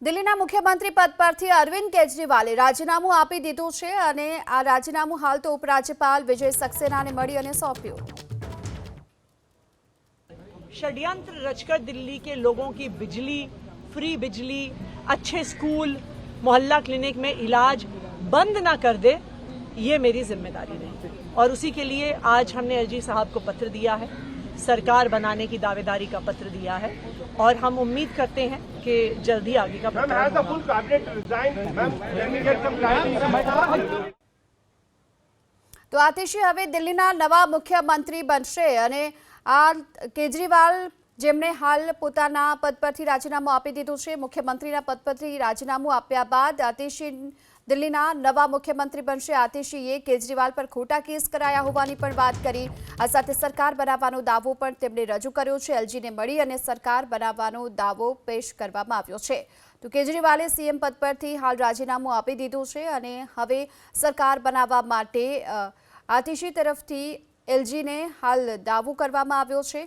દિલ્હીના મુખ્યમંત્રી પદ પરથી અરવિંદ કેજરીવાલે રાજીનામું આપી દીધું છે અને આ રાજીનામું હાલ તો ઉપરાજ્યપાલ વિજય સક્સેનાને મળી અને સોંપ્યું। षड्यंत्र रचकर दिल्ली के लोगों की बिजली, फ्री बिजली, अच्छे स्कूल, मोहल्ला क्लिनिक में इलाज बंद ना कर दे, ये मेरी जिम्मेदारी रही और उसी के लिए आज हमने एलजी साहब को पत्र दिया है, सरकार बनाने की दावेदारी का पत्र दिया है और हम उम्मीद करते हैं कि जल्दी आगे का तो आतिशी हवे दिल्लीना नवा मुख्यमंत्री बनशे અને આ કેજરીવાલ જેમણે હાલ પોતાના પદ પરથી રાજીનામું આપી દીધું છે। મુખ્યમંત્રીના પદ પરથી રાજીનામું આપ્યા બાદ આતિશી દિલ્હીના નવા મુખ્યમંત્રી બનશે। આતિશીએ કેજરીવાલ પર ખોટા કેસ કરાયા હોવાની પણ વાત કરી। આ સાથે સરકાર બનાવવાનો દાવો પણ તેમણે રજૂ કર્યો છે। એલજીને મળી અને સરકાર બનાવવાનો દાવો પેશ કરવામાં આવ્યો છે। તો કેજરીવાલે સીએમ પદ પરથી હાલ રાજીનામું આપી દીધું છે અને હવે સરકાર બનાવવા માટે આતિશી તરફથી એલજીને હાલ દાવો કરવામાં આવ્યો છે।